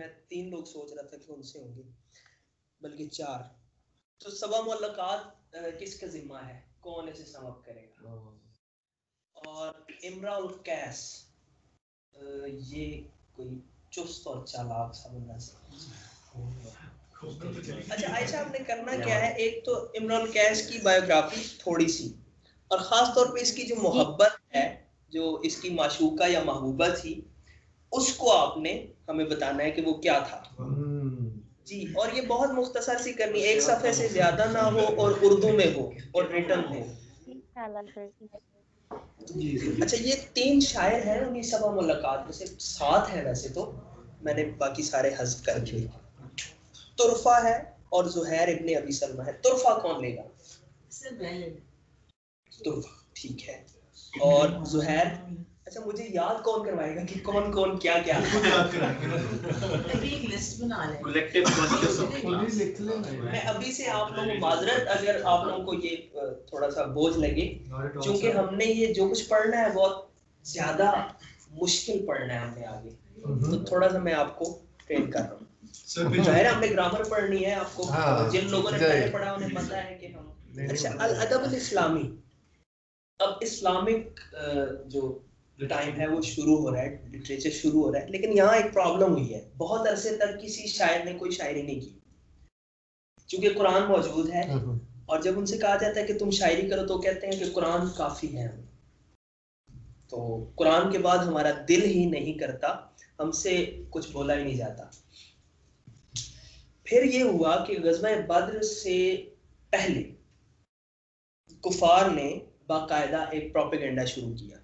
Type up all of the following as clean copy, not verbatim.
मैं 3 लोग सोच रहा था कि उनसे होंगे, बल्कि 4। तो सबा मुअल्लकात किसका जिम्मा है, कौन इसे सम अप करेगा? और इमराउल कैस, ये कोई चुस्त और चालाक सा बंदा सा। अच्छा आयशा, आपने करना क्या है, एक तो इमरान कैस की बायोग्राफी थोड़ी सी, और खास तौर पे इसकी जो मोहब्बत है, जो इसकी माशूका या महबूबा थी, उसको आपने हमें बताना है कि वो क्या था जी। और ये बहुत मुख्तसर सी करनी, 1 सफ़े से ज्यादा ना हो, और उर्दू में हो और रिटन हो। अच्छा, ये 3 शायर हैं, उन्हीं सबा मुलाकात में से 7 है वैसे तो, मैंने बाकी सारे हज़्फ कर दिए। तुरफा है और ज़ुहैर इब्ने अबी सलमा है। तुरफा कौन लेगा? तुरफा, ठीक है। और ज़ुहैर, अच्छा मुझे याद कौन करवाएगा कि कौन कौन क्या क्या एक लिस्ट बना लें, कलेक्टिव मैं अभी से आप लोगों को माजरत अगर आप लोगों को ये थोड़ा सा बोझ लगे, क्योंकि हमने ये जो कुछ पढ़ना है बहुत ज्यादा मुश्किल पढ़ना है हमने आगे, तो थोड़ा सा मैं आपको ट्रेन कर रहा हूँ। जाहिर हमने ग्रामर पढ़नी है आपको, जिन लोगों ने पहले पढ़ा उन्हें पता है कि हम। अच्छा, अल अदब अल इस्लामी, अब इस्लामिक जो टाइम है वो शुरू हो रहा है, लिटरेचर शुरू हो रहा है, लेकिन यहाँ एक प्रॉब्लम हुई है, बहुत अरसे तक किसी शायर ने कोई शायरी नहीं की, क्योंकि कुरान मौजूद है, और जब उनसे कहा जाता है कि तुम शायरी करो तो कहते हैं कि कुरान काफी है, तो कुरान के बाद हमारा दिल ही नहीं करता, हमसे कुछ बोला ही नहीं जाता। फिर ये हुआ कि ग़ज़वा बद्र से पहले कुफार ने बाकायदा एक प्रोपेगेंडा शुरू किया,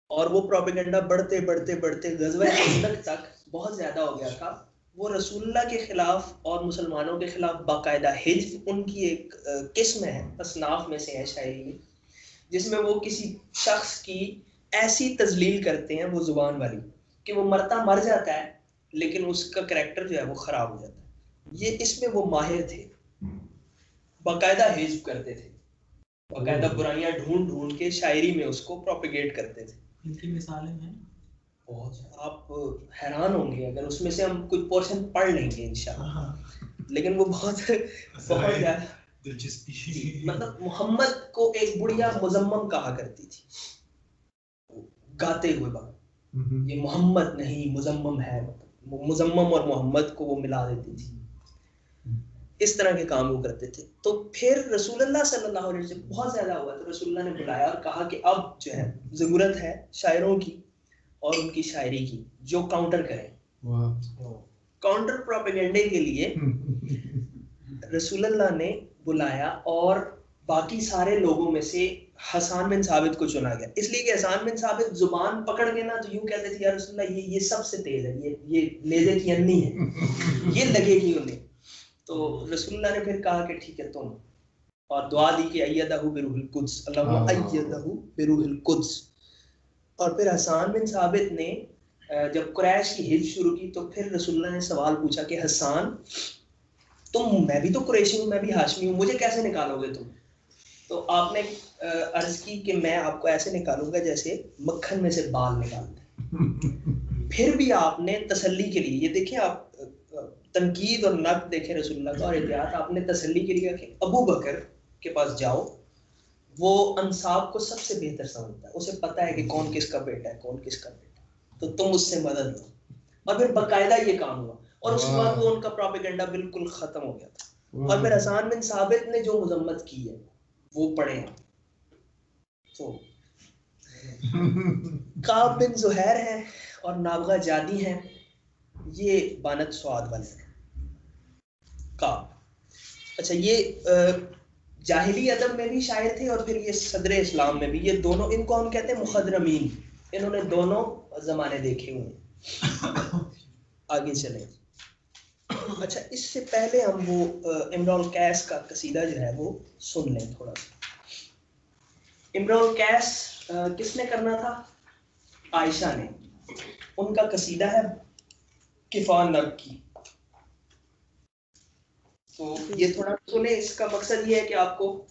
और वो प्रोपेगेंडा बढ़ते बढ़ते बढ़ते ग़ज़वा खंदक तक बहुत ज़्यादा हो गया था। वो रसूलुल्लाह के खिलाफ और मुसलमानों के खिलाफ बाकायदा हिज्ब उनकी एक किस्म है, असनाफ में से है शायरी में, जिसमें वो किसी शख्स की ऐसी तजलील करते हैं वो जुबान वाली कि वो मरता मर जाता है, लेकिन उसका करैक्टर जो है वो खराब हो जाता है। ये इसमें वो माहिर थे, बाकायदा हिज्ब करते थे, बाकायदा बुराइयां ढूंढ ढूंढ के शायरी में उसको प्रोपेगेट करते थे। इनकी मिसालें हैं बहुत, आप हैरान होंगे अगर उसमें से हम कुछ पोर्शन पढ़ लेंगे इंशाअल्लाह, लेकिन वो बहुत बहुत ज्यादा दिलचस्पी। मतलब मोहम्मद को एक बुढ़िया मुजम्मम कहा करती थी, गाते हुए बात, ये मोहम्मद नहीं मुजम्मम है, मुजम्मम और मोहम्मद को वो मिला देती थी। इस तरह के काम वो करते थे। तो फिर रसूलुल्लाह सल्लल्लाहु अलैहि वसल्लम बहुत ज्यादा हुआ, तो रसूलुल्लाह ने बुलाया और कहा कि अब जो है जरूरत है शायरों की और उनकी शायरी की जो काउंटर करें। काउंटर प्रोपेगेंडे के लिए रसूलुल्लाह ने बुलाया, और बाकी सारे लोगों में से हसन बिन साबित को चुना गया, इसलिए कि हसन बिन साबित जुबान पकड़ के ना तो यूं कहते थे, या रसूलुल्लाह ये सबसे तेज है, ये लेजे की अन्नी है, ये लगेगी उन्हें। तो रसूलुल्लाह ने फिर कहा कि ठीक है तुम, और दुआ दी कि अय्यदहु बिरूहिल कुद्स, अल्लाहुम्मा अय्यदहु बिरूहिल कुद्स। और फिर हसन बिन साबित ने जब कुरैश की हिज्ब शुरू की, तो फिर रसूलुल्लाह ने सवाल पूछा कि हसन, तुम, मैं भी तो कुरैशी हूँ, मैं भी हाशमी हूँ, मुझे कैसे निकालोगे तुम? तो आपने अर्ज की कि मैं आपको ऐसे निकालूंगा जैसे मक्खन में से बाल निकालते। फिर भी आपने तसल्ली के लिए, ये देखिए आप तनकीद और नक़्द देखें रसूलुल्लाह का, और एहतियात, आपने तसल्ली के लिए कि अबू बकर के पास जाओ, वो अंसाब को सबसे बेहतर समझता है, उसे पता है कि कौन किसका बेटा है, कौन किसका बेटा, तो तुम उससे मदद लो। और फिर बाकायदा ये काम हुआ, और उसके बाद वो उनका प्रोपेगेंडा बिल्कुल खत्म हो गया था। और फिर हसन बिन साबित ने जो मुजम्मत की है वो पढ़े। तो काब बिन ज़ुहैर है और नाबगा जादी हैं, ये बानत स्वाद वाले हैं काब। अच्छा, ये जाहिली अदब में भी शायर थे, और फिर ये सदर इस्लाम में भी, ये दोनों, इनको हम कहते हैं मुखदरमीन, इन्होंने दोनों ज़माने देखे हुए। आगे चलें। अच्छा, इससे पहले हम वो इमरुल कैस का कसीदा जो है वो सुन लें थोड़ा सा। इमरुल कैस किसने करना था? आयशा ने। उनका कसीदा है किफान नग की। तो ये थोड़ा सुने, इसका मकसद ये है कि आपको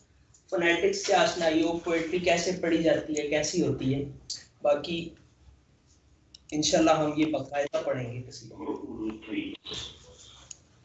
फोनेटिक्स से आशनाई हो, पोएट्री कैसे पढ़ी जाती है, कैसी होती है। बाकी इंशाल्लाह हम ये बाकायदा पढ़ेंगे किसी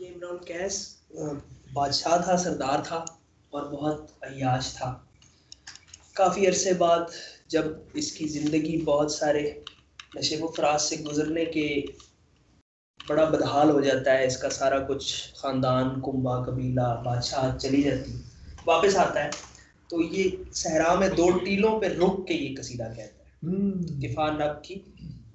ये इमरान कैस बादशाह था, सरदार था और बहुत अय्याश था। काफ़ी अरसे बाद जब इसकी ज़िंदगी बहुत सारे नशे व फराज से गुजरने के बड़ा बदहाल हो जाता है, इसका सारा कुछ ख़ानदान, कुंबा, कबीला, बादशाह चली जाती, वापस आता है तो ये सहरा में 2 टीलों पे रुक के ये कसीदा कहता है। किफ़ा नब की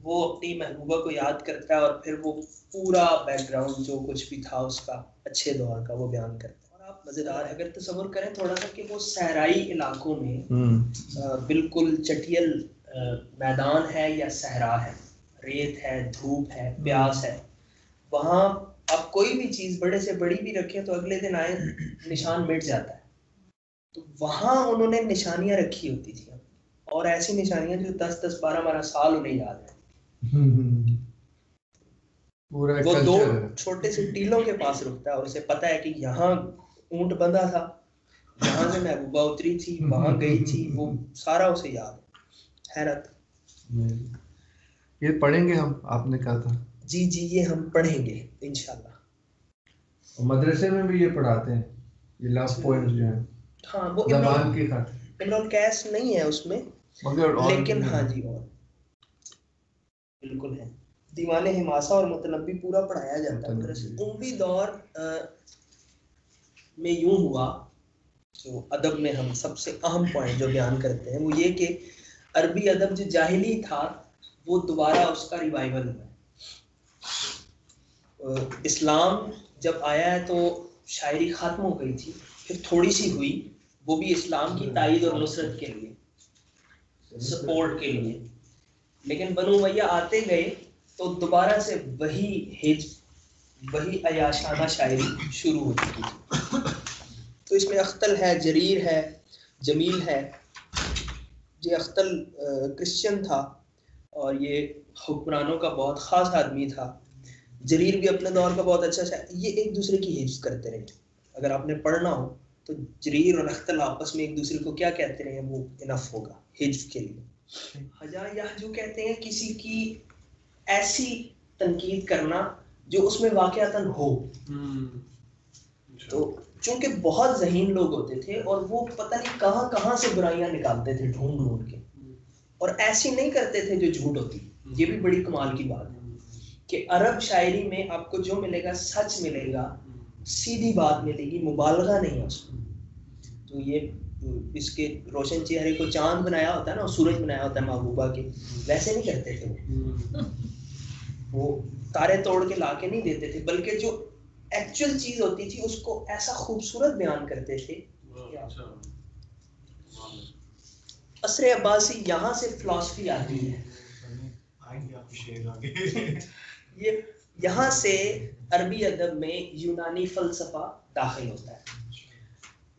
वो अपनी महबूबा को याद करता है और फिर वो पूरा बैकग्राउंड जो कुछ भी था उसका अच्छे दौर का वो बयान करता है। और आप मज़ेदार अगर तसव्वुर करें थोड़ा सा कि वो सहराई इलाकों में बिल्कुल चटियल मैदान है या सहरा है, रेत है, धूप है, प्यास है, वहाँ आप कोई भी चीज़ बड़े से बड़ी भी रखें तो अगले दिन आए निशान मिट जाता है। तो वहाँ उन्होंने निशानियां रखी होती थी, और ऐसी निशानियां जो 10-10, 12-12 साल उन्हें याद है। पूरा वो दो कल्चर है। छोटे से टीलों के पास रुकता है और उसे पता है कि यहाँ ऊंट बंधा था, यहाँ से महबूबा उतरी थी, वहां गई थी, वो सारा उसे याद है। हैरत। ये पढ़ेंगे हम, आपने कहा था। जी जी, ये हम पढ़ेंगे इंशाल्लाह। और मदरसे में भी ये पढ़ाते हैं, ये लव पोएम्स जो हैं। हाँ, वो ज़बान की खातिर इमरान कैस नहीं है उसमें, मगर लेकिन हाँ जी, और बिल्कुल है। दीवाने हिमासा और मुतनब्बी पूरा पढ़ाया जाता है मदरसे। उमवी दौर में यूं हुआ, जो अदब में हम सबसे अहम पॉइंट जो बयान करते हैं वो ये कि अरबी अदब जो जाहिली था वो दोबारा उसका रिवाइवल हुआ है। इस्लाम जब आया है तो शायरी खत्म हो गई थी, फिर थोड़ी सी हुई, वो भी इस्लाम की तायद और नुसरत के लिए, सपोर्ट के लिए। लेकिन बनु उमय्या आते गए तो दोबारा से वही अयाशाना शायरी शुरू हो चुकी थी। तो इसमें अख्तल है, जरीर है, जमील है। ये अख्तल क्रिश्चियन था और ये हुक्मरानों का बहुत ख़ास आदमी था। जरीर भी अपने दौर का बहुत अच्छा शायर। ये एक दूसरे की हिफ्ज़ करते रहे। अगर आपने पढ़ना हो तो जरीर और अख्तल आपस में एक दूसरे को क्या कहते रहे, वो इनफ होगा हिफ्ज़ के लिए। हजा यहजू कहते हैं किसी की ऐसी तनकीद करना जो उसमें वाक़यातन हो। तो चूंकि बहुत ज़हीन लोग होते थे और वो पता नहीं कहाँ कहाँ से बुराइयां निकालते थे ढूंढ ढूंढ के, और ऐसी नहीं करते थे जो झूठ होती। ये भी बड़ी कमाल की बात है कि अरब शायरी में आपको जो मिलेगा सच मिलेगा, सीधी बात मिलेगी, मुबालगा नहीं है उसमें। तो ये इसके रोशन चेहरे को चांद बनाया होता है ना, सूरज बनाया होता है महबूबा के, वैसे नहीं करते थे वो तारे तोड़ के लाके नहीं देते थे, बल्कि जो एक्चुअल चीज होती थी उसको ऐसा खूबसूरत बयान करते थे। असरे अब्बासी, यहाँ से फिलॉसफी आती है। ये यहाँ से अरबी अदब में यूनानी फलसफा दाखिल होता है।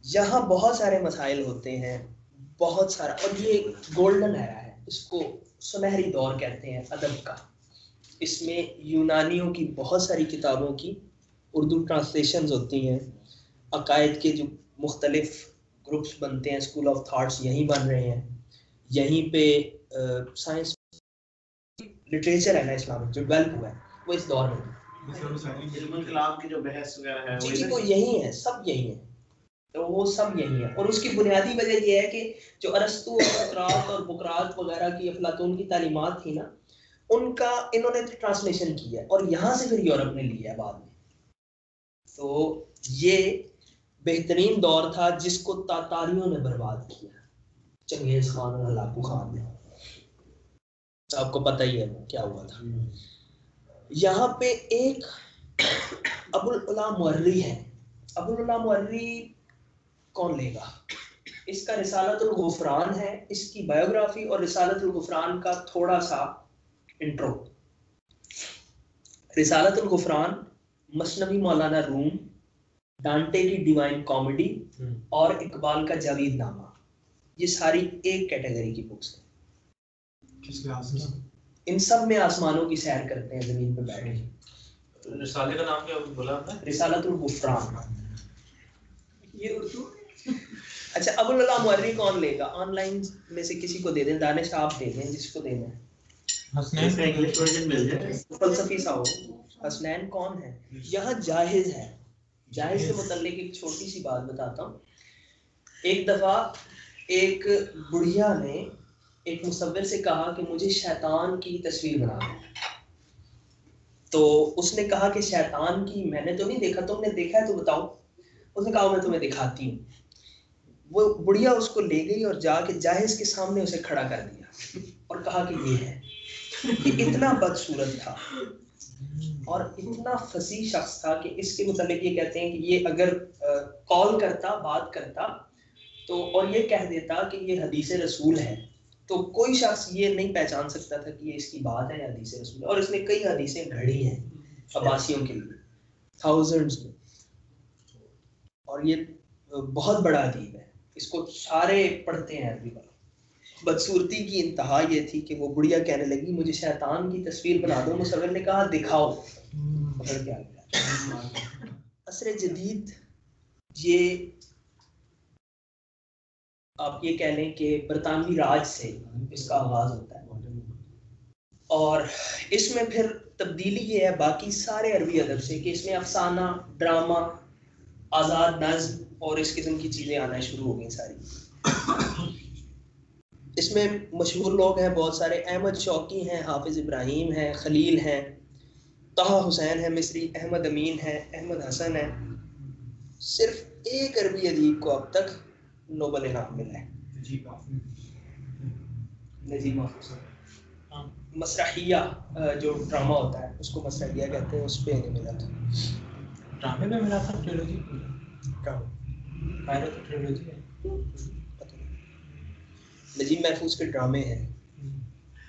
यहाँ बहुत सारे मसाइल होते हैं, बहुत सारा, और ये गोल्डन एरा है, इसको सुनहरी दौर कहते हैं अदब का। इसमें यूनानियों की बहुत सारी किताबों की उर्दू ट्रांसलेशंस होती हैं। अकायद के जो मुख्तलिफ ग्रुप्स बनते हैं, स्कूल ऑफ थाट्स यहीं बन रहे हैं। यहीं पे साइंस लिटरेचर है ना इस्लामिक जो डेवलप हुआ है वो इस दौर में की जो बहस वगैरह है जी वो यही है, सब यही है। तो वो सब यही है, और उसकी बुनियादी वजह ये है कि जो अरस्तु और सुकरात और बुकरात वगैरह की, अफलातून की तालीमात थी ना, उनका इन्होंने ट्रांसलेशन किया है और यहाँ से फिर यूरोप ने लिया है बाद में। तो ये बेहतरीन दौर था जिसको तातारियों ने बर्बाद किया, चंगेज खान और हलाकू खान ने। आपको पता ही है क्या हुआ था। यहाँ पे एक अबुल उला मुअर्री है। अबुल उला मुअर्री कौन लेगा? इसका रिसालतुल गुफरान है, इसकी बायोग्राफी और रिसालतुल गुफरान का थोड़ा सा इंट्रो। रिसालतुल गुफरान, मसनवी मौलाना रूम, डांटे की डिवाइन कॉमेडी और इकबाल का जावेद नामा, ये सारी एक कैटेगरी की बुक्स हैं। इन सब में आसमानों की सैर करते हैं जमीन पे बैठ के। रिसाले का नाम क्या बोला आपने? रिसालतुल गुफरान। ये उर्दू। अच्छा, अबुल उला मुअर्री कौन लेगा? ऑनलाइन में से किसी को दे दें, दानिश आप दे दें जिसको देना है। हसनैन का इंग्लिश वर्जन मिल जाए। फलसफी सा हो। हसनैन कौन है? यहाँ जाहिज है। जाहिज से मुतल्लिक एक छोटी सी बात बताता हूँ। एक दफा एक बुढ़िया ने एक मुसव्विर से कहा कि मुझे शैतान की तस्वीर बना दो। तो उसने कहा कि शैतान की मैंने तो नहीं देखा, तुमने देखा है तो बताओ। उसने कहा मैं तुम्हें दिखाती हूँ। वो बुढ़िया उसको ले गई और जाके जाहिज के सामने उसे खड़ा कर दिया और कहा कि ये है। ये इतना बदसूरत था और इतना फसी शख्स था कि इसके मुताबिक ये कहते हैं कि ये अगर कॉल करता, बात करता तो और ये कह देता कि ये हदीस रसूल है, तो कोई शख्स ये नहीं पहचान सकता था कि ये इसकी बात है या हदीस रसूल है। और इसने कई हदीसें घड़ी हैं अब्बासियों के लिए, थाउजेंड्स में, और ये बहुत बड़ा अदीब है। इसको सारे पढ़ते हैं अरबी वाले। बदसूरती की इंतहा ये थी कि वो बुढ़िया कहने लगी मुझे शैतान की तस्वीर बना दो। मुसव्विर ने कहा दिखाओ। पकड़ के आ गया। असर जदीद ये आप ये कह लें कि बरतानवी राज से इसका आगाज होता है, और इसमें फिर तब्दीली ये है बाकी सारे अरबी अदब से कि इसमें अफसाना, ड्रामा, आज़ाद नज़्म और इस किस्म की चीज़ें आना शुरू हो गई सारी। इसमें मशहूर लोग हैं बहुत सारे, अहमद शौकी हैं, हाफिज़ इब्राहिम हैं, खलील हैं, तहा हुसैन है मिस्री, अहमद अमीन है, अहमद हसन है। सिर्फ एक अरबी अदीब को अब तक नोबल इनाम मिला है, नजीब महफूज। मसरहिया जो ड्रामा होता है उसको मसरहिया कहते हैं, उस पे नहीं मिला था। ड्रामे में मिला था ट्रिलॉजी का, पहले तो ट्रिलॉजी है। नजीब महफूज के ड्रामे हैं,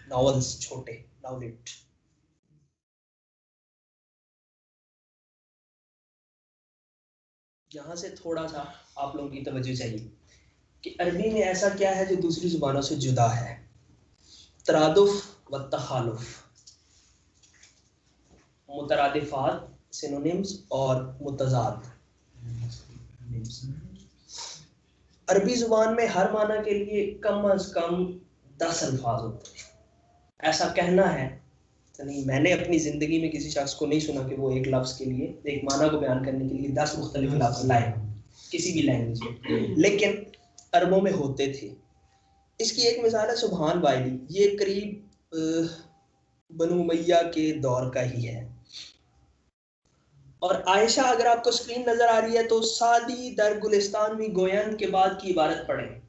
नॉवेल्स, छोटे नॉवेलेट। यहाँ से थोड़ा सा आप लोगों की तवज्जो चाहिए कि अरबी में ऐसा क्या है जो दूसरी जुबानों से जुदा है। तरादुफ व तखालुफ, मुतरादिफात सिनोनिम्स और मुतजाद। अरबी जुबान में हर माना के लिए कम अज कम 10 अल्फाज होते हैं। ऐसा कहना है तो नहीं, मैंने अपनी ज़िंदगी में किसी शख्स को नहीं सुना कि वो एक लफ्ज़ के लिए, एक माना को बयान करने के लिए 10 मुख्तलिफ लफ्ज़ लाए किसी भी लैंग्वेज में, लेकिन अरबों में होते थे। इसकी एक मिसाल है सुबहान वाइली, ये करीब बनु उमैया के दौर का ही है। और आयशा, अगर आपको स्क्रीन नजर आ रही है तो सादी दर गुलिस्तान में गोयन के बाद की इबारत पढ़ें।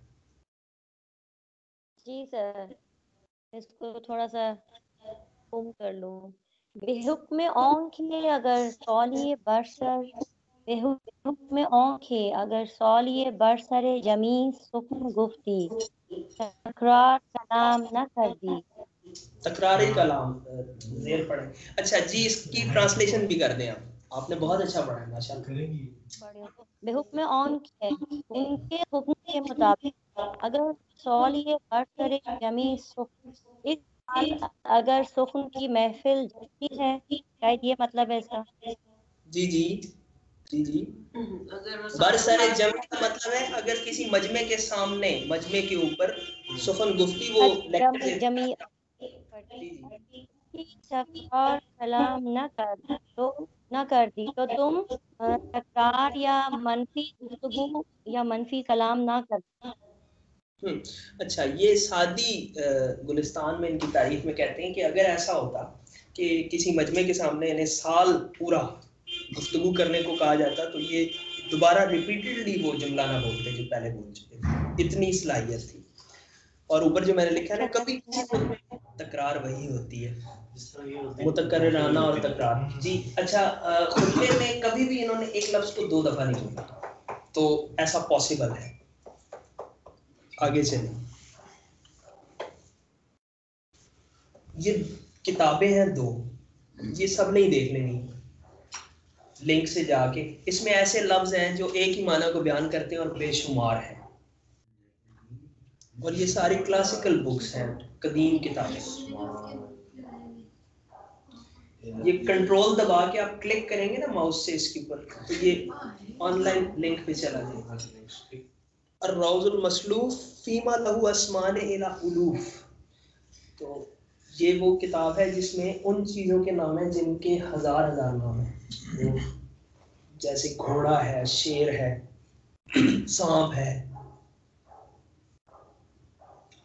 जी सर, इसको थोड़ा सा गुम कर लो। बेहुक्म औंखे अगर सौलिए बरसर, बेहुक्म औंखे अगर सौलिए बरसरे जमी सुख्न गुफ्ती, तकरार कलाम न कर दी। तकरारी कलाम ज़ेर पढ़ें। अच्छा जी, इसकी ट्रांसलेशन भी कर दें आप, आपने बहुत अच्छा पढ़ा है माशाल्लाह। बेहुक्म औंखे, उनके हुक्म के मुताबिक, अगर सौलिए बरसरे जमी सुख्न, इस अगर सुख्न की महफिल जमती है, शायद ये मतलब है इसका। जी जी जी जी। बरसरे जमी का मतलब है अगर किसी मजमे के सामने, मजमे के ऊपर सुखन गुफ्ती, वो लेक्चर जमी और कलाम न कर दी तो तुम तकरार या मनफी गुफ्तगू या मनफी कलाम ना कर। अच्छा, ये सादी गुलिस्तान में इनकी तारीफ में कहते हैं कि अगर ऐसा होता कि किसी मजमे के सामने इन्हें साल पूरा गुफ्तगू करने को कहा जाता तो ये दोबारा रिपीटेडली वो जुमला ना बोलते जो पहले बोल चुके थे, इतनी सलाहियत थी। और ऊपर जो मैंने लिखा है ना, कभी किसी को तकरार वही होती है, मुतकर्रिराना और तकरार। जी अच्छा, खुतबे में कभी भी इन्होंने एक लफ्ज को 2 दफा नहीं बोला, तो ऐसा पॉसिबल है। आगे चलें। ये किताबें हैं 2, ये सब नहीं देख लेनी, लिंक से जाके। इसमें ऐसे लफ्ज हैं जो एक ही माना को बयान करते हैं और बेशुमार हैं, और ये सारी क्लासिकल बुक्स हैं, कदीम किताबें। ये कंट्रोल दबा के आप क्लिक करेंगे ना माउस से इसके ऊपर, तो ये ऑनलाइन लिंक पे चला जाएगा। अर्रौज़ुल मसलूफ फीमा लहू अस्मान इला उलूफ, तो ये वो किताब है जिसमें उन चीज़ों के नाम हैं जिनके हजार नाम हैं, जैसे घोड़ा है, शेर है, सांप है।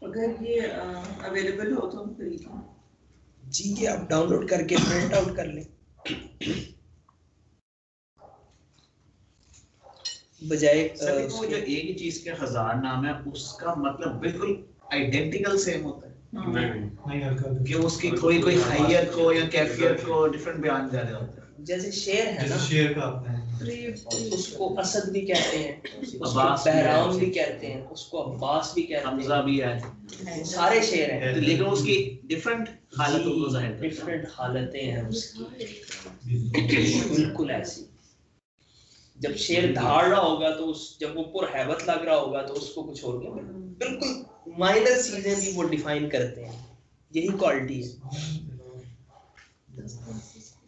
अगर ये अवेलेबल हो तो हम खरीदें। जी, ये आप डाउनलोड करके प्रिंट आउट कर लें, बजाय वो जो एक ही चीज के हजार नाम है उसका मतलब बिल्कुल आइडेंटिकल सेम होता है। नहीं, कि उसकी कोई हैयत को या कैफियत को डिफरेंट बयान जा रहे होते हैं। जैसे शेर है ना, शेर का आपने उसको असद भी कहते हैं, उसको बहराम भी कहते हैं, उसको अब्बास भी कहते हैं, हमजा भी है, सारे शेर हैं, लेकिन उसकी डिफरेंट हालतों को जाहिर करते हैं। डिफरेंट हालतें हैं उसकी, बिल्कुल ऐसी। जब शेर धाड़ रहा होगा तो जब वो पुरहैबत लग रहा होगा तो उसको कुछ और क्या, बिल्कुल माइनर चीजें भी वो डिफाइन करते हैं, यही क्वालिटी है।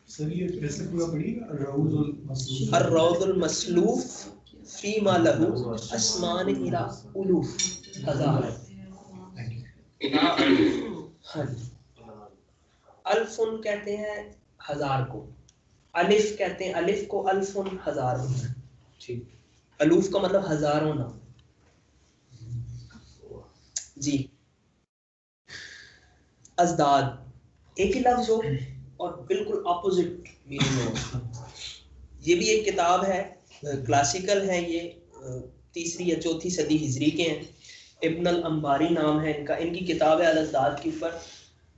सर ये कैसे पूरा पढ़िए, अर्रौदुल मसलूफ फीमा लहू अस्मान इला उलूफ हजार। हाँ, अल्फुन कहते हैं हजार को, अलिफ कहते हैं, अलिफ को अल्फुन हजार होता है, ठीक। अलूफ का मतलब हजारों ना जी। अजदाद एक ही लफ्ज हो और बिल्कुल ऑपोजिट मीनिंग हो। ये भी एक किताब है, क्लासिकल है, ये 3री या 4थी सदी हिजरी के हैं, इब्न अल अंबारी नाम है इनका, इनकी किताब है अल-अज़दाद के ऊपर,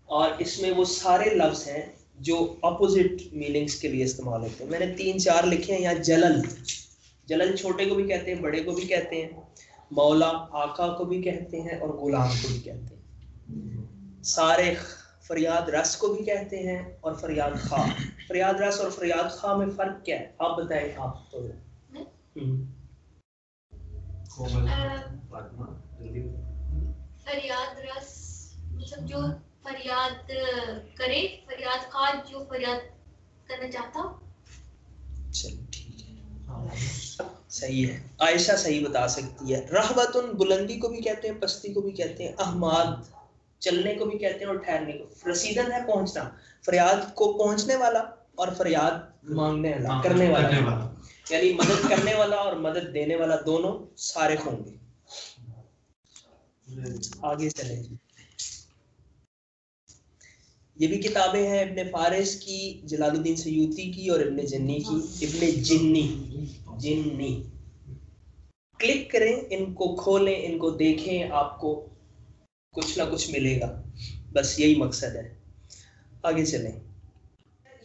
और इसमें वो सारे लफ्ज हैं जो अपोजिट मीनिंग्स के लिए इस्तेमाल होते हैं। मैंने 3-4 लिखे हैं यहाँ। जलल, जलल छोटे को भी कहते हैं, बड़े को भी कहते हैं, मौला आका को भी कहते हैं और गुलाम को भी कहते हैं। सारे फरियाद रस को भी कहते हैं और फरियाद खा। फरियाद रस और फरियाद खा में फर्क क्या है, आप बताएं। आप तो फरियाद रस मतलब जो फरियाद करे, फरियाद खा जो फरियाद करना चाहता। चलो ठीक है, सही है, आयशा सही बता सकती है। रहबतुन बुलंदी को भी कहते हैं, पस्ती को भी कहते हैं। अहमाद चलने को भी कहते हैं और ठहरने को। रसीदन है पहुंचना, फरियाद को पहुंचने वाला और फरियाद मांगने वाला, करने वाला, यानी मदद करने वाला और मदद देने वाला दोनों सारे होंगे। आगे चले, ये भी किताबें हैं इब्ने फारिस की, जलालुद्दीन सयूती की और इब्ने जन्नी की। इब्ने जिन्नी क्लिक करें, इनको खोलें, इनको देखें, आपको कुछ ना कुछ मिलेगा, बस यही मकसद है। आगे चलें।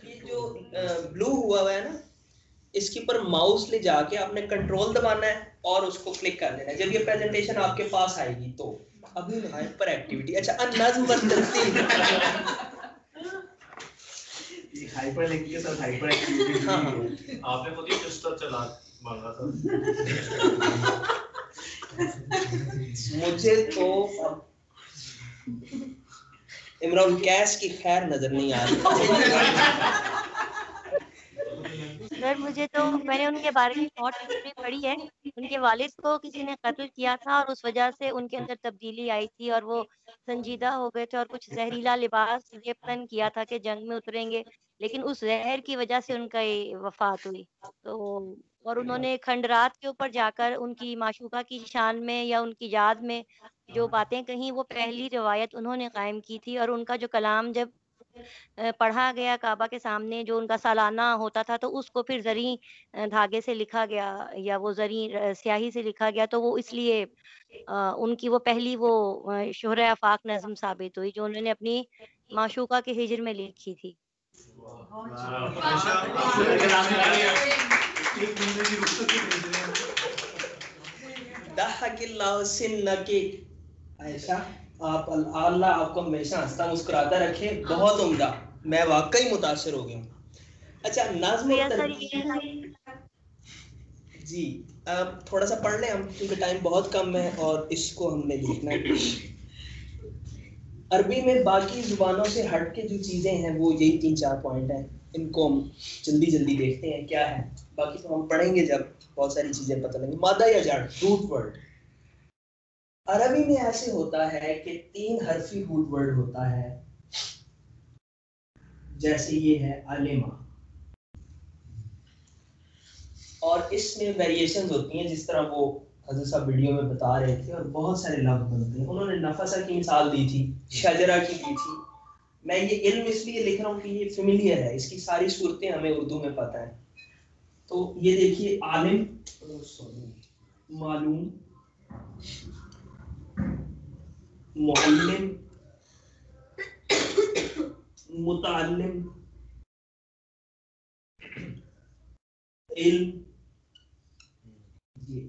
ये जो ब्लू हुआ है ना, इसके ऊपर माउस ले जाके आपने कंट्रोल दबाना है और उसको क्लिक कर देना है। जब ये प्रेजेंटेशन आपके पास आएगी तो अभी हाइपर एक्टिविटी, अच्छा अन-नज़्म व तरतीब, ये हाइपर लिंक के साथ हाइपर एक्टिविटी। हाँ आपने खुद ही सिस्टम चला मांगा था। मुझे तो इमरान कैश की खैर नजर नहीं आ रही। सर मुझे तो, मैंने उनके बारे में शॉर्ट हिस्ट्री पढ़ी है। उनके वालिद को किसी ने कत्ल किया था और उस वजह से उनके अंदर तब्दीली आई थी और वो संजीदा हो गए थे और कुछ जहरीला लिबास ये प्लान किया था कि जंग में उतरेंगे, लेकिन उस जहर की वजह से उनका ये वफात हुई। तो और उन्होंने खंडरात के ऊपर जाकर उनकी माशूका की शान में या उनकी याद में जो बातें कहीं, वो पहली रिवायत उन्होंने कायम की थी। और उनका जो कलाम जब पढ़ा गया काबा के सामने, जो उनका सालाना होता था, तो उसको फिर ज़री धागे से लिखा गया या वो ज़री स्याही से लिखा गया, तो वो इसलिए उनकी वो पहली वो शुहरे आफाक नज़्म साबित हुई जो उन्होंने अपनी माशूका के हिज्र में लिखी थी। आयशा, आप अल्लाह आपको हमेशा हंसता मुस्कुराता रखे, बहुत उम्दा, मैं वाकई मुतासिर हो गया हूँ। अच्छा नज़्म जी, अब थोड़ा सा पढ़ लें हम क्योंकि टाइम बहुत कम है और इसको हमने देखना है। अरबी में बाकी जुबानों से हट के जो चीज़ें हैं वो यही 3-4 पॉइंट हैं, इनको हम जल्दी जल्दी देखते हैं क्या है, बाकी तो हम पढ़ेंगे जब बहुत सारी चीज़ें पता लगेंगी। मादा या जाट, रूट वर्ड अरबी में ऐसे होता है कि 3 हरफी रूट वर्ड होता है, जैसे ये है अलिमा, और इसमें वेरिएशंस होती हैं जिस तरह वो हज़रत साहब वीडियो में बता रहे थे, और बहुत सारे लफ्ज़ बनते हैं। उन्होंने नफसा की मिसाल दी थी, शजरा की दी थी। मैं ये इल्म इसलिए लिख रहा हूँ कि ये फेमिलियर है, इसकी सारी सूरतें हमें उर्दू में पता है। तो ये देखिए, आलिम, मालूम, मुअल्लिम, मुतअल्लिम, इल्म, ये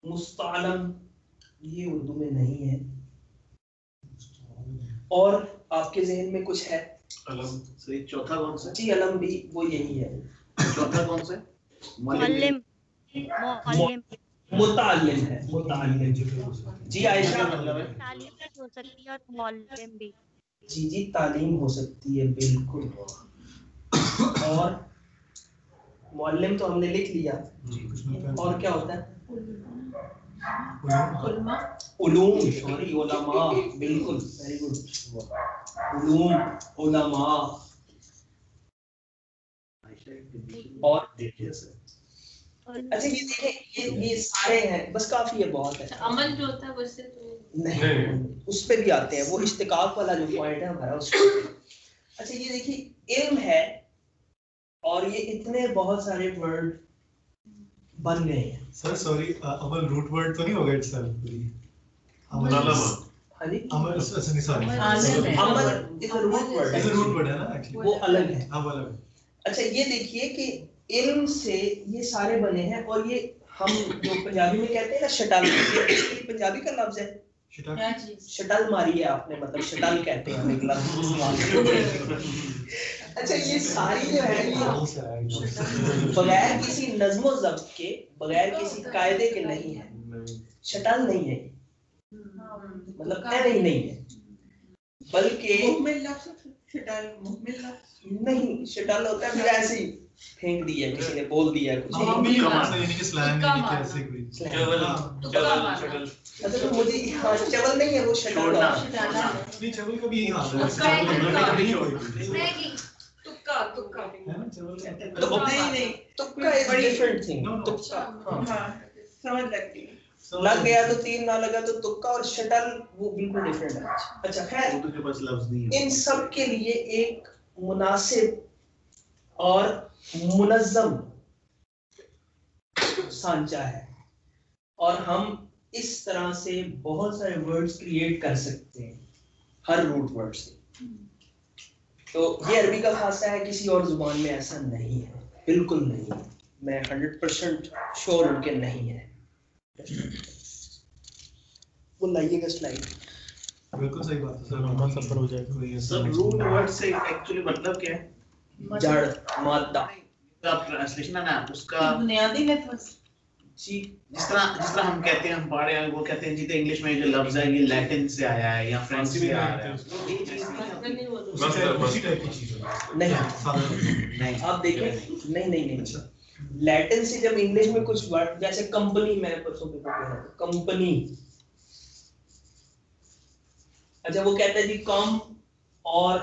मुस्तअलम, ये उर्दू में नहीं है। और आपके जहन में कुछ है? अलम। सो ये चौथा कौन सा? जी अलम भी वो यही है। चौथा कौन सा? मुअल्लिम। मुअल्लिम मुतालिम है, मुतालिम। जी आयशा। तालीम भी हो सकती है और मुअल्लिम भी। जी तालीम हो सकती है बिल्कुल। और मुअल्लिम तो हमने लिख लिया। और क्या होता है? उलूम, सॉरी उलमा, बिल्कुल वेरी गुड। उलूम, उलमा। और देखिए सर, अच्छा ये देखें, ये सारे हैं, बस काफी है, बहुत है। अमल जो होता है वैसे तो नहीं, उस पे भी आते हैं, वो इस्तिकाक वाला जो पॉइंट है हमारा उस पे। अच्छा ये देखिए, इल्म है और ये इतने बहुत सारे वर्ड बन गए हैं। सर सॉरी, अमल रूट वर्ड तो नहीं होगा इटसेल्फ? अमल। हाँ जी, अमल सॉरी, अमल is a root word, is a root word है ना एक्चुअली, वो अलग है। हां वो अलग है। अच्छा ये देखिए कि इल्म से ये सारे बने हैं, और ये हम जो पंजाबी में कहते हैं ना शटल, ये पंजाबी का लफ्ज है। शटल मारी है आपने, मतलब शटल कहते हैं हम एक लफ्ज। अच्छा ये सारी जो है ये बगैर किसी नज़्म व ज़ब्त के, बगैर किसी कायदे के नहीं है। शटल नहीं है, मतलब ऐसे ही नहीं है, बल्कि नहीं, शटल होता है फिर ऐसे ही फेंक दिया किसी ने, बोल दिया कुछ। यानी कि स्लैंग नहीं कि ऐसे कोई चवल। अच्छा तो मुझे हाँ चवल नहीं है, वो शटल है। नहीं चवल का भी यही हाल है, तुक्का है ना चवल का। तो नहीं, तुक्का इज डिफरेंट थिंग। तुक्का हाँ समझ लगती है, लग गया तो तीन, ना लगा तो तुक्का, और शटल वो बिल्कुल डिफरेंट है। अच्छा खैर, उर्दू के पास लफ्ज नहीं है। इन सब के लिए एक मुनासिब और मुनज़्ज़म सांचा है, और हम इस तरह से बहुत सारे वर्ड्स क्रिएट कर सकते हैं हर रूट वर्ड से। तो ये अरबी का खासा है, किसी और जुबान में ऐसा नहीं है, बिल्कुल नहीं है। मैं 100% श्योर हूँ कि नहीं है। वो लाइएगा स्लाइड। बिल्कुल सही बात है सर, लंबा सफर हो जाएगा। सब रूट वर्ड से एक्चुअली मतलब क्या है? जड़, मादा। आप ट्रांसलेशन है ना उसका बुनियादी में जी, जिस तरह हम कहते हैं, हम पढ़े हैं, वो कहते हैं जी तो इंग्लिश में जो लफ्ज है ये लैटिन से आया है या फ्रेंच से आया है। उसी टाइप की चीज है। नहीं आप देखें, नहीं लैटिन से जब इंग्लिश में कुछ वर्ड, जैसे कंपनी, मैंने परसों पेपर पढ़ा था, कंपनी। अच्छा वो कहता है जी कम और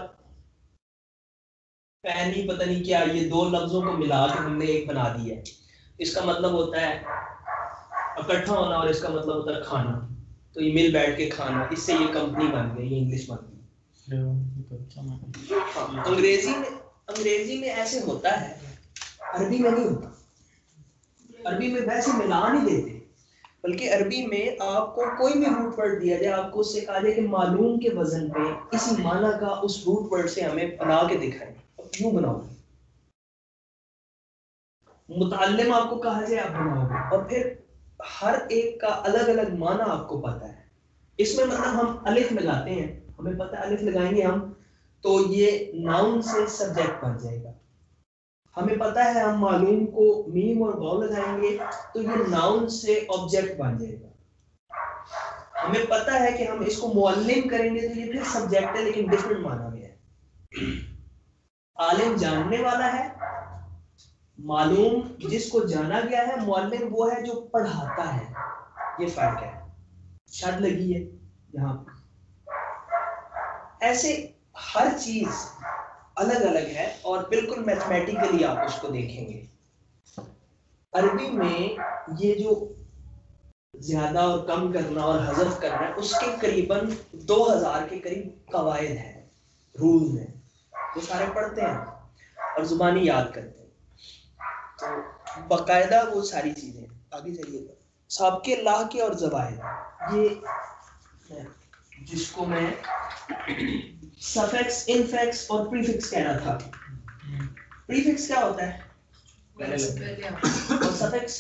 पैनी, पता नहीं क्या, ये दो लफ्जों को मिला के हमने एक बना दिया है। इसका मतलब होता है इकट्ठा होना, और इसका मतलब होता है खाना। तो ये मिल बैठ के खाना, इससे ये कंपनी बन गई, ये इंग्लिश बन गई। हाँ, अंग्रेजी में ऐसे होता है, अरबी में नहीं होता। अरबी में वैसे मिला नहीं देते, बल्कि अरबी में आपको कोई भी रूट वर्ड दिया जाए, आपको उससे कहा जाए कि मालूम के वजन पे इसी माना का उस रूट वर्ड से हमें बना के दिखाएं, अब क्यों बनाओगे? मुताल्लिम आपको कहा जाए, आप बनाओगे, और फिर हर एक का अलग अलग माना आपको पता है। इसमें मतलब हम अलिफ लगाते हैं, हमें पता है अलिफ लगाएंगे हम तो ये नाउन से सब्जेक्ट बन जाएगा। हमें पता है हम मालूम को मीम और वाव लगाएंगे तो ये नाउन से ऑब्जेक्ट बन जाएगा। हमें पता है कि हम इसको मुअल्लिम करेंगे तो ये फिर सब्जेक्ट है, लेकिन डिफरेंट माना में है। आलिम जानने वाला है, मालूम जिसको जाना गया है, मुअल्लिम वो है जो पढ़ाता है। ये फर्क है, शद लगी है यहाँ। ऐसे हर चीज अलग अलग है और बिल्कुल मैथमेटिकली आप उसको देखेंगे। अरबी में ये जो ज्यादा और कम करना और हज़फ करना है, उसके करीबन 2000 के करीब कवायद हैं, रूल्स हैं, वो सारे पढ़ते हैं और जुबानी याद करते हैं। तो बाकायदा वो सारी चीजें। आगे चलिएगा, साबके लाके और ज़वाइद, ये जिसको मैं सफिक्स, इनफिक्स और प्रीफिक्स कह रहा था। प्रीफिक्स क्या होता है और सफिक्स,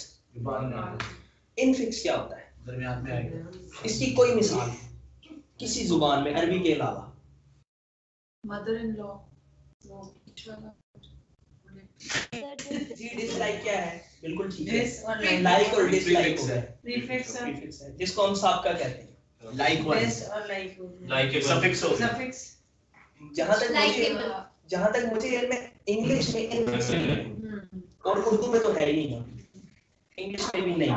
इनफिक्स क्या होता है? दरमियान में आएगा। इसकी कोई मिसाल किसी जुबान में अरबी के अलावा? Mother in law. जी डिसलाइक क्या है? बिल्कुल ठीक है, Dis और like. लाइक और डिसलाइक हो गया, Prefix है. प्रीफिक्स है जिसको हम साबका कहते हैं। Likewise. Dis और like हो गया. लाइक Suffix हो गया. Suffix. जहाँ तक मुझे इल्म है, इंग्लिश में इनफिक्स और उर्दू में तो है ही नहीं, इंग्लिश में भी नहीं है।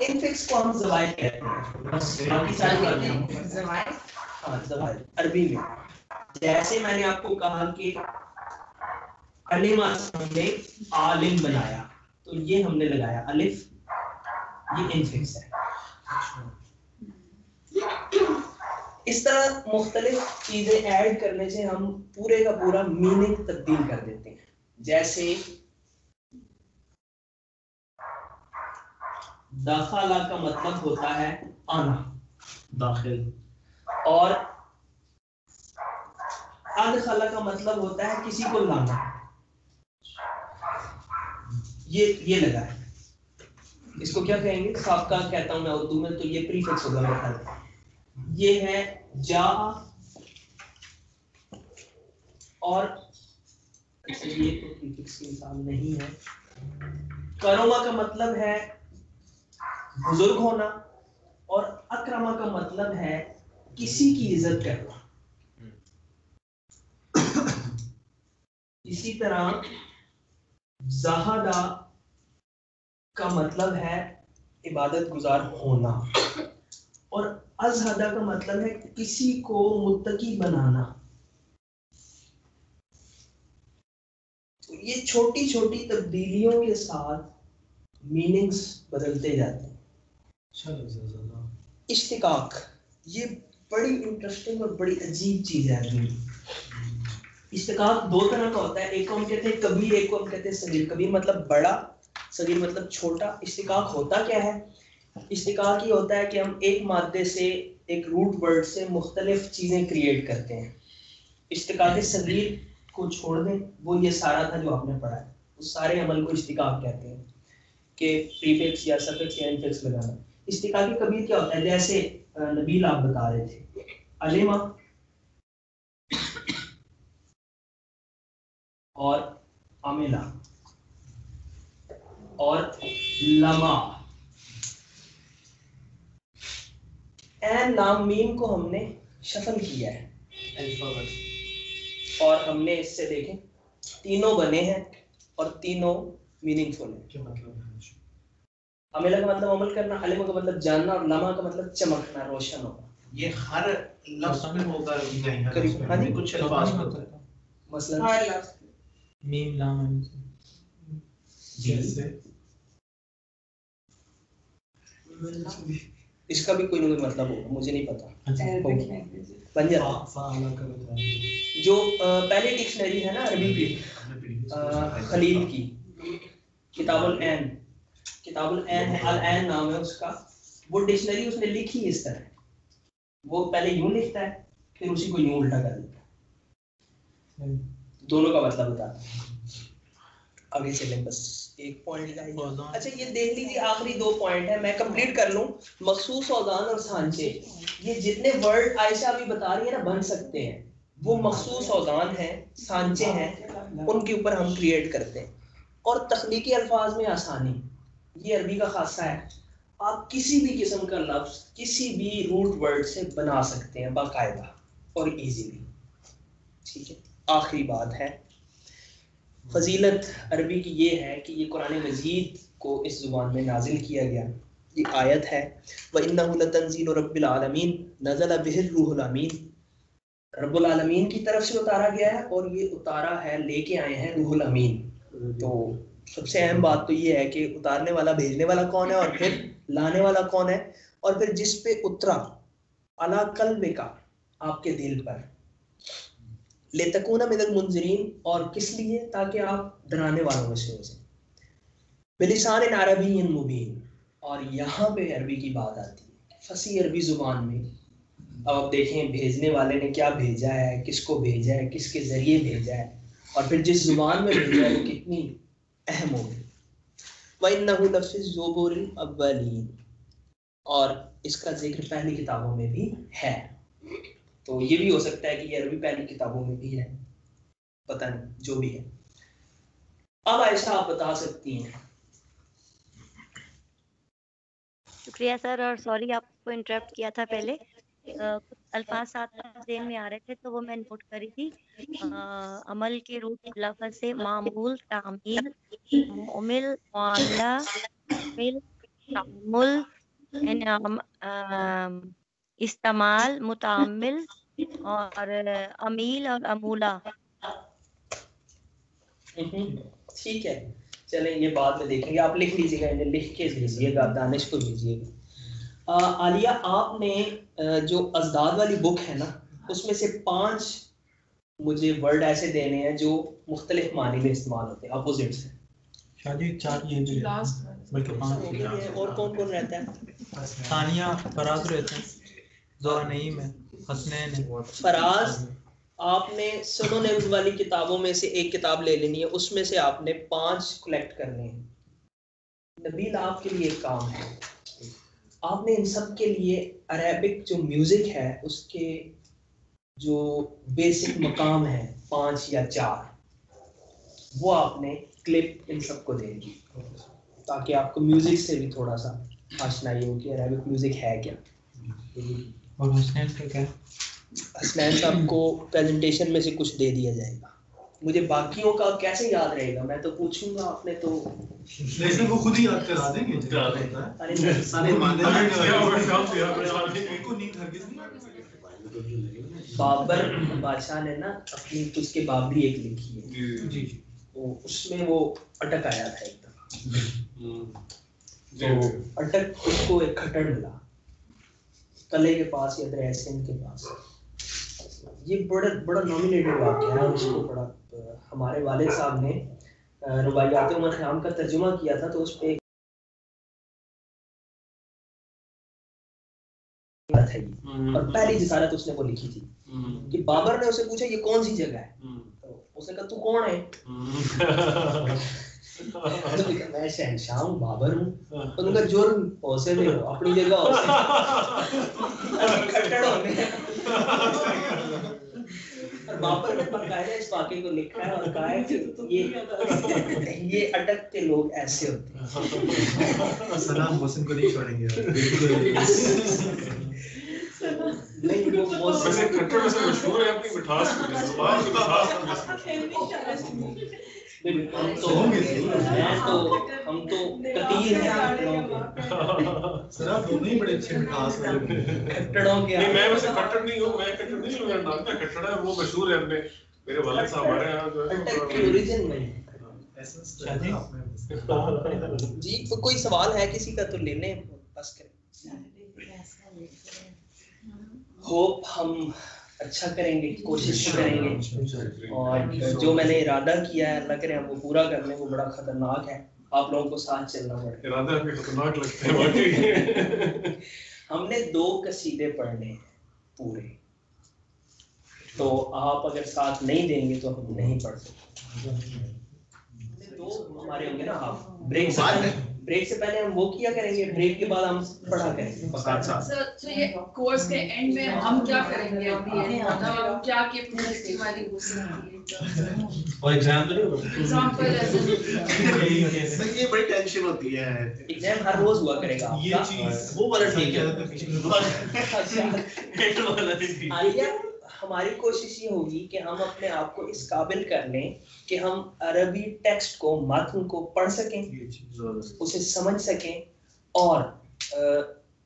इनफिक्स को हम ज़वाइद कहते हैं, बस बाकी सारी बातें Zawai. हाँ ज़वाइद अरबी में। जैसे मैंने आपको कहा कि अलिम ने आलिम बनाया, तो ये हमने लगाया अलिफ, ये इनफिक्स है। इस तरह मुख्तलिफ चीजें ऐड करने से हम पूरे का पूरा मीनिंग तब्दील कर देते हैं। जैसे दाखला का मतलब होता है आना, दाखिल. और अदखला का मतलब होता है किसी को लाना। ये लगा है, इसको क्या कहेंगे? साबका कहता हूं मैं उर्दू में, तो ये प्रीफिक्स होगा मेरे ख्याल में। ये है जा, और ये तो प्रीफिक्स की मिसाल नहीं है। करमा का मतलब है बुजुर्ग होना, और अक्रमा का मतलब है किसी की इज्जत करना। इसी तरह ज़हादा का मतलब है इबादत गुजार होना, और अज़हदा का मतलब है किसी को मुत्तकी बनाना। तो ये छोटी छोटी तब्दीलियों के साथ मीनिंग्स बदलते जाते हैं। इश्तिकाक, ये बड़ी इंटरेस्टिंग और बड़ी अजीब चीज है। इश्तिकाक दो तरह का होता है, एक को हम कहते हैं कबीर, एक को हम कहते हैं सगीर। कबीर मतलब बड़ा, सगीर मतलब छोटा। इश्तिकाक होता क्या है? इश्तिकाक ही होता है कि हम एक मादे से, एक रूट वर्ड से मुख्तलिफ चीजें क्रिएट करते हैं। इश्तिकाक सगीर को छोड़ दें, वो ये सारा था जो आपने पढ़ा है, उस सारे अमल को इश्तिकाक कहते हैं, कि प्रीफिक्स या सफिक्स या इनफिक्स लगाना। इश्तिकाकी कबीर क्या होता है? जैसे नबील आप बता रहे थे, अलिमा और अमिला और लमा, एन लाम मीम को हमने शफल किया है अल्फाबेट, और हमने इससे देखें तीनों बने हैं और तीनों मीनिंगफुल है। क्या मतलब है? अमिला का मतलब अमल करना, अलिमा का मतलब जानना, और लमा का मतलब चमकना, रोशन होना। ये हर लफ्ज में होगा नहीं, करीब हाँ जी, कुछ अल्फाज में होता है मसलन हर लफ्ज. मीम लाम जैसे इसका भी कोई ना कोई मतलब होगा, मुझे नहीं पता। Arabic language. बन जाता है। फाला का बताया। जो पहली डिक्शनरी है ना अरबी की, खलील की, किताबुल ऐन, किताबुल ऐन है, अल ऐन नाम है उसका। वो डिक्शनरी उसने लिखी इस तरह, वो पहले यूं लिखता है, फिर उसी को यूं उल्टा कर देता है, दोनों का मतलब बताता है। आगे चलें, बस एक पॉइंट का। अच्छा ये देख लीजिए, आखिरी दो पॉइंट है, मैं कंप्लीट कर लूं। मखसूस औज़ान और सांचे, ये जितने वर्ड आयशा अभी बता रही है ना बन सकते हैं, वो मखसूस औज़ान हैं, सांचे हैं, उनके ऊपर हम क्रिएट करते हैं। और तख्लीकी अल्फाज में आसानी, ये अरबी का खासा है। आप किसी भी किस्म का लफ्ज किसी भी रूट वर्ड से बना सकते हैं बाकायदा और इजीली। ठीक है, आखिरी बात है, फजीलत अरबी की ये है कि ये कुरान मजीद को इस ज़ुबान में नाजिल किया गया। ये आयत है, व इन्नहु लतंज़ीलु रब्बिल आलमीन नज़ला बिहिर रूहुल अमीन, रब्बुल आलमीन की तरफ से उतारा गया है, और ये उतारा है, लेके आए हैं रूहुल अमीन। तो सबसे अहम बात तो ये है कि उतारने वाला, भेजने वाला कौन है, और फिर लाने वाला कौन है, और फिर जिस पे उतरा, अला कल्बे का, आपके दिल पर, लेतकूना मिनल मुंज़िरीन, और किस लिए? ताकि आप डराने वालों में से हो जाए, बिलिसान अरबिय्यिन मुबीन। और यहाँ पे अरबी की बात आती है, फसी अरबी ज़ुबान में। अब आप देखें भेजने वाले ने क्या भेजा है, किसको भेजा है, किसके ज़रिए भेजा है, और फिर जिस ज़ुबान में भेजा है वो कितनी अहम होगी। व इन्नहु लफ़ी ज़ुबुरिल अव्वलीन, और इसका जिक्र पहली किताबों में भी है। तो ये भी हो सकता है कि ये अरबी पहली किताबों में भी है। पता नहीं, जो भी है। अब आयशा आप बता सकती हैं। शुक्रिया सर, और सॉरी आपको इंटरप्ट किया था पहले। कुछ अल्फाज साथ ज़हन में आ रहे थे तो वो मैं नोट करी थी। अमल के रूप लफ्ज़ से मामूल, तामील, मुमिल, मामला, मिल, तामुल, इनाम, इस्तेमाल, मुतामिल और अमील और अमूला। ठीक है, चलें ये बाद में देखेंगे। आप लिख लीजिएगा, इन्हें लिख के भेजिएगा, दानिश को भेजिएगा। आलिया, आपने जो अज़दाद वाली बुक है ना, उसमें से 5 मुझे वर्ड ऐसे देने हैं जो मुख्तलिफ मानी में इस्तेमाल होते हैं, अपोजिट से। शादी 4 ये भी बल्कि 5। और कौन कौन रहता है? तानिया, फराज रहते हैं, ज़ोहरा नईम है, हसनैन है। फराज, आपने सुनोनिम्स वाली किताबों में से एक किताब ले लेनी है, उसमें से आपने 5 कलेक्ट करने हैं। नबील, आपके लिए एक काम है, आपने इन सब के लिए अरेबिक जो म्यूजिक है उसके जो बेसिक मकाम है 5 या 4, वो आपने क्लिप इन सबको देंगी, ताकि आपको म्यूजिक से भी थोड़ा सा आशनाई हो कि अरेबिक म्यूजिक है क्या। और हसनैन का क्या? हसनैन साहब को प्रेजेंटेशन में से कुछ दे दिया जाएगा। मुझे बाकियों का कैसे याद रहेगा, मैं तो पूछूंगा, आपने तो लेकिन वो खुद ही याद करा देंगे। अरे सारे मानते बाबर बादशाह ने ना अपनी उसके बाबरी एक लिखी है जी, तो उसमें वो अटक आया था एक दफा, तो अटक उसको एक खट्टर मिला कले के पास या दरिया सिंध के पास। ये बड़ा नॉमिनेटेड वाक़या है, उसको बड़ा हमारे वालिद साहब ने रुबाइयात उमर ख़याम का तर्जुमा किया था, तो उस पे और पहली जिसारत उसने वो लिखी थी कि बाबर ने उसे पूछा ये कौन सी जगह है, तो उसने कहा तू कौन है? तो मैं शहंशाह हूँ, बाबर हूँ। तो उनका जुर्म होसे में हो, अपनी जगह खट्टर होने। और बाबर ने बकायदा इस वाक़े को लिखा है और कहा है कि ये अटक के लोग ऐसे होते हैं। सलाम मोहसिन को नहीं छोड़ेंगे नहीं, वो वैसे खट्टर में से मशहूर है अपनी मिठास की, जुबान की मिठास की। हम तो कतीर हैं सर, आप दोनों ही बड़े अच्छे मिठास वाले खट्टड़ों के। नहीं, मैं वैसे खट्टर नहीं हूँ, मैं खट्टर नहीं हूँ, मेरा नाम क्या खट्टर है, वो मशहूर है अपने मेरे वालिद साहब हमारे यहाँ जो है ओरिजिन में। जी, कोई सवाल है किसी का तो ले लें, बस करें। होप हम अच्छा करेंगे, कोशिश करेंगे, और जो मैंने इरादा किया है अल्लाह करे हम वो पूरा कर लें। वो बड़ा खतरनाक है, आप लोगों को साथ चलना पड़ेगा। इरादा भी खतरनाक लगता है वाकई। हमने 2 कसीदे पढ़ने हैं पूरे, तो आप अगर साथ नहीं देंगे तो हम नहीं पढ़ सकते। 2 हमारे होंगे ना, हाफ ब्रेक से पहले हम वो किया करेंगे, ब्रेक के बाद हम पढ़ा करेंगे सर। तो ये कोर्स के एंड में हम क्या करेंगे अभी, मतलब क्या कैपेबिलिटी वाली हो सकती है और एग्जाम तो नहीं होगा? एग्जांपल ऐसे ये बड़ी टेंशन होती है। एग्जाम हर रोज हुआ करेगा ये चीज वो वाला ठीक है। आलिया, हमारी कोशिश ये होगी कि हम अपने आप को इस काबिल कर लें कि हम अरबी टेक्स्ट को, मतन को पढ़ सकें, उसे समझ सकें, और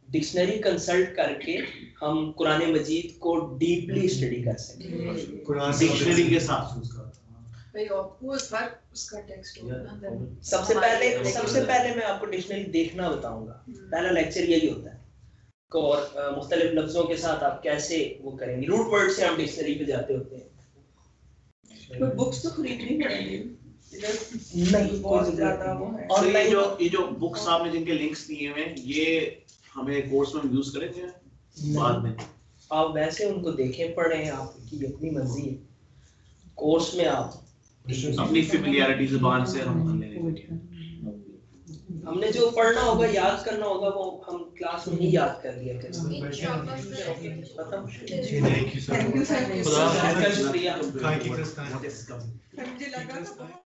डिक्शनरी कंसल्ट करके हम कुरान मजीद को डीपली स्टडी कर सकें डिक्शनरी के साथ। भाई ऑफकोर्स वर्क उसका टेक्स्ट होगा। सबसे पहले मैं आपको डिक्शनरी देखना बताऊंगा, पहला लेक्चर यही होता है। और मुख्तलिफ लफ्जों के साथ आप कैसे वो करेंगे, रूट वर्ड से हम डिक्शनरी पे जाते होते हैं। तो बुक्स तो खरीदनी पड़ेगी नहीं, बहुत ज्यादा वो है। और ये जो बुक्स आपने जिनके लिंक्स दिए हुए हैं, ये हमें कोर्स में यूज करेंगे बाद में? आप वैसे उनको देखें, पढ़ें, आपकी अपनी मर्जी है। कोर्स में आप अपनी फेमिलियरिटी जुबान से हम लेंगे। हमने जो पढ़ना होगा याद करना होगा वो हम क्लास में ही याद कर लिया करेंगे। Thank you sir. शुक्रिया। मुझे लगा